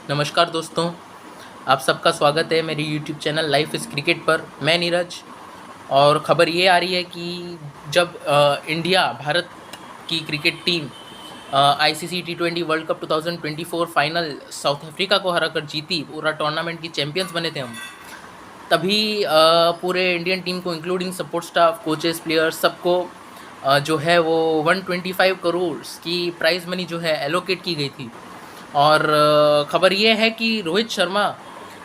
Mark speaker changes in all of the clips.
Speaker 1: नमस्कार दोस्तों, आप सबका स्वागत है मेरे YouTube channel life is cricket पर। मैं नीरज। और ख़बर ये आ रही है कि जब इंडिया भारत की क्रिकेट टीम आईसीसी टी20 world cup 2024 final South Africa को हराकर जीती, पूरा टूर्नामेंट की चैंपियंस बने थे हम। तभी पूरे इंडियन टीम को including support staff, coaches, players सबको जो है वो 125 करोड़ की प्राइज़ मनी जो है एलोकेट की गई थी। और ख़बर ये है कि रोहित शर्मा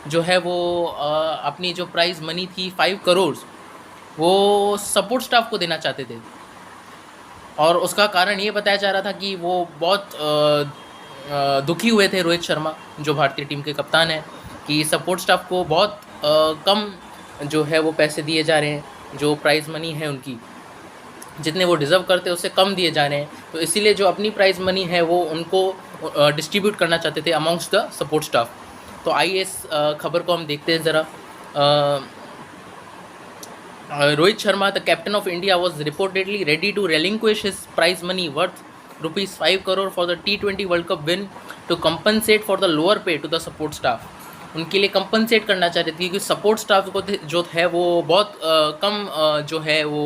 Speaker 1: जो है वो अपनी जो प्राइज़ मनी थी 5 करोड़ वो सपोर्ट स्टाफ को देना चाहते थे। और उसका कारण ये बताया जा रहा था कि वो बहुत दुखी हुए थे रोहित शर्मा, जो भारतीय टीम के कप्तान हैं, कि सपोर्ट स्टाफ को बहुत कम जो है वो पैसे दिए जा रहे हैं, जो प्राइज़ मनी है उनकी जितने वो डिज़र्व करते हैं उससे कम दिए जा रहे हैं। तो इसीलिए जो अपनी प्राइज़ मनी है वो उनको डिस्ट्रीब्यूट करना चाहते थे अमॉन्ग्स्ट द सपोर्ट स्टाफ। तो आइए इस खबर को हम देखते हैं ज़रा। Rohit Sharma, the captain of India, was reportedly ready to relinquish his prize money worth rupees 5 crore for the T20 World Cup win to compensate for the lower pay to the support staff. उनके लिए compensate करना चाह रहे थे क्योंकि support staff को जो है वो बहुत कम जो है वो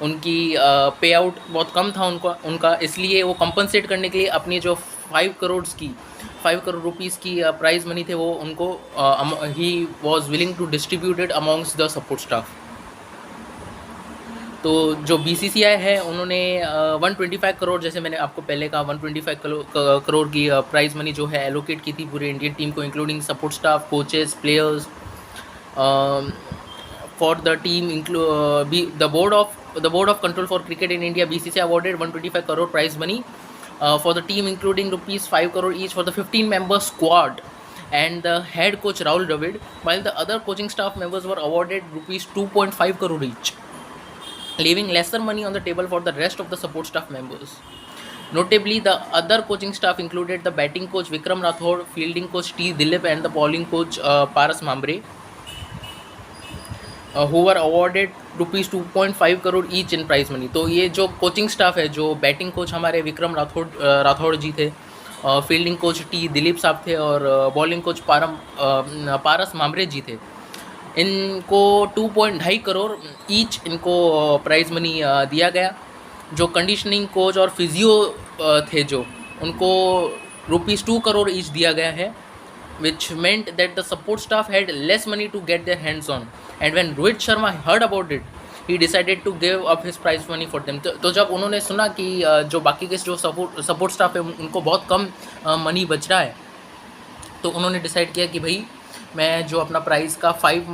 Speaker 1: उनकी पे आउट बहुत कम था उनका, इसलिए वो कंपनसेट करने के लिए अपनी जो 5 करोड़ रुपीज़ की प्राइज़ मनी थे वो उनको ही was willing to distributed amongst the support staff. तो जो बीसीसीआई है उन्होंने 125 करोड़, जैसे मैंने आपको पहले कहा, 125 करोड़ की प्राइज़ मनी जो है एलोकेट की थी पूरे इंडियन टीम को, including support staff, coaches, players. For the team the board of control for cricket in India BCCI awarded 125 crore prize money for the team, including rupees 5 crore each for the 15-member squad and the head coach Rahul Dravid, while the other coaching staff members were awarded rupees 2.5 crore each, leaving lesser money on the table for the rest of the support staff members. Notably, the other coaching staff included the batting coach Vikram Rathod, fielding coach T. Dilip and the bowling coach Paras Mambre, who were awarded rupees 2.5 crore each in prize money. तो ये जो coaching staff है, जो batting coach हमारे विक्रम राठौड़ जी थे, fielding coach T Dilip साहब थे और बॉलिंग कोच पारस मामरे जी थे, इनको 2.5 करोड़ ईच इनको प्राइज़ मनी दिया गया। जो कंडीशनिंग कोच और फिजियो थे जो, उनको रुपीज़ 2 करोड़ ईच दिया गया है, which meant that the support staff had less money to get their hands on. And when Rohit Sharma heard about it, he decided to give up his prize money for them. तो जब उन्होंने सुना कि जो बाकी के जो support staff है उनको बहुत कम मनी बच रहा है, तो उन्होंने डिसाइड किया कि भाई मैं जो अपना प्राइज़ का 5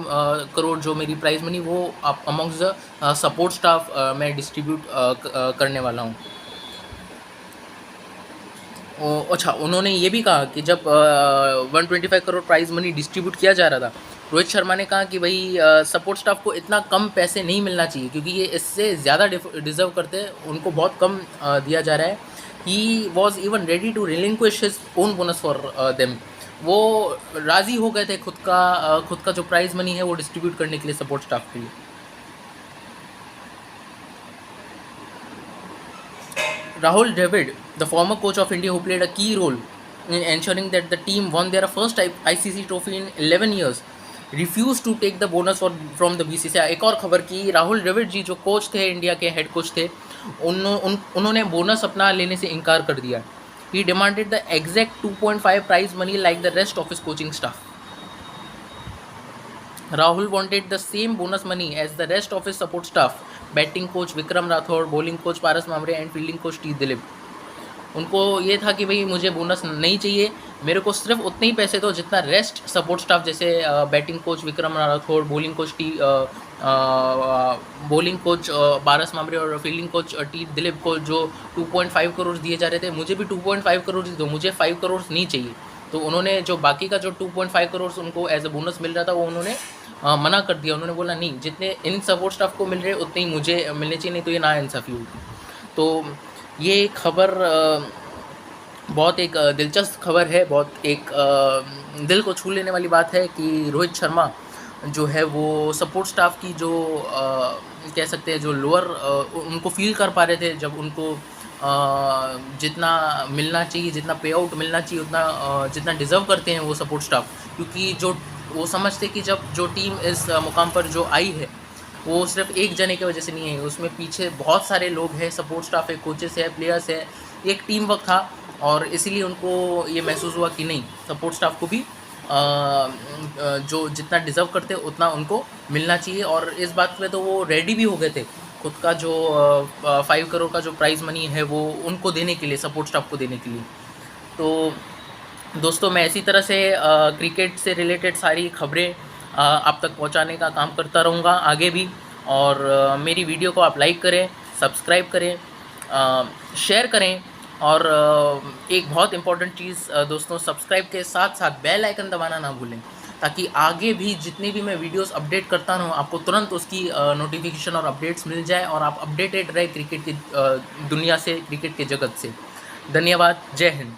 Speaker 1: करोड़ जो मेरी प्राइज़ मनी वो अमॉन्ग्स द सपोर्ट स्टाफ मैं डिस्ट्रीब्यूट करने वाला हूँ। अच्छा, उन्होंने ये भी कहा कि जब 125 करोड़ प्राइज़ मनी डिस्ट्रीब्यूट किया जा रहा था, रोहित शर्मा ने कहा कि भाई सपोर्ट स्टाफ को इतना कम पैसे नहीं मिलना चाहिए क्योंकि ये इससे ज़्यादा डिज़र्व करते हैं, उनको बहुत कम दिया जा रहा है। He was even ready to relinquish his own bonus for them. वो राज़ी हो गए थे खुद का जो प्राइज़ मनी है वो डिस्ट्रीब्यूट करने के लिए सपोर्ट स्टाफ के लिए। Rahul Dravid, the former coach of India who played a key role in ensuring that the team won their first ICC trophy in 11 years, refused to take the bonus from the BCCI। एक और खबर की, राहुल द्रविड़ जी जो coach थे, India के head coach थे, उन्होंने bonus अपना लेने से इनकार कर दिया। He demanded the exact 2.5 prize money like the rest of his coaching staff. Rahul wanted the same bonus money as the rest of his support staff, batting coach Vikram Rathour, bowling coach Paras मामरे and fielding coach T Dilip. उनको ये था कि भाई मुझे bonus नहीं चाहिए, मेरे को सिर्फ उतने ही पैसे दो जितना रेस्ट सपोर्ट स्टाफ, जैसे batting coach Vikram Rathour, bowling coach Paras Mhambrey और फील्डिंग कोच टी दिलीप को जो 2.5 करोड़ दिए जा रहे थे, मुझे भी 2.5 करोड़ दो, मुझे 5 करोड़ नहीं चाहिए। तो उन्होंने जो बाकी का जो 2.5 करोड़ उनको एज अ बोनस मिल रहा था वो उन्होंने मना कर दिया। उन्होंने बोला नहीं, जितने इन सपोर्ट स्टाफ को मिल रहे उतने ही मुझे मिलने चाहिए, नहीं तो ये नाइंसाफ़ी होगी। तो ये खबर बहुत एक दिलचस्प खबर है, बहुत एक दिल को छू लेने वाली बात है कि रोहित शर्मा जो है वो सपोर्ट स्टाफ की जो कह सकते हैं जो लोअर उनको फील कर पा रहे थे जब उनको जितना मिलना चाहिए, जितना पे आउट मिलना चाहिए, उतना जितना डिज़र्व करते हैं वो सपोर्ट स्टाफ, क्योंकि जो वो समझते कि जब जो टीम इस मुकाम पर जो आई है, वो सिर्फ एक जने की वजह से नहीं है, उसमें पीछे बहुत सारे लोग हैं, सपोर्ट स्टाफ है, कोचेस है, प्लेयर्स है, एक टीम वर्क था। और इसीलिए उनको ये महसूस हुआ कि नहीं, सपोर्ट स्टाफ को भी जो जितना डिज़र्व करते हैं उतना उनको मिलना चाहिए। और इस बात पे तो वो रेडी भी हो गए थे, खुद का जो 5 करोड़ का जो प्राइज़ मनी है वो उनको देने के लिए, सपोर्ट स्टाफ को देने के लिए। तो दोस्तों, मैं इसी तरह से क्रिकेट से रिलेटेड सारी खबरें आप तक पहुंचाने का काम करता रहूँगा आगे भी। और मेरी वीडियो को आप लाइक करें, सब्सक्राइब करें, शेयर करें। और एक बहुत इम्पोर्टेंट चीज़ दोस्तों, सब्सक्राइब के साथ साथ बेल आइकन दबाना ना भूलें, ताकि आगे भी जितनी भी मैं वीडियोस अपडेट करता रहूँ, आपको तुरंत उसकी नोटिफिकेशन और अपडेट्स मिल जाए और आप अपडेटेड रहे क्रिकेट की दुनिया से, क्रिकेट के जगत से। धन्यवाद। जय हिंद।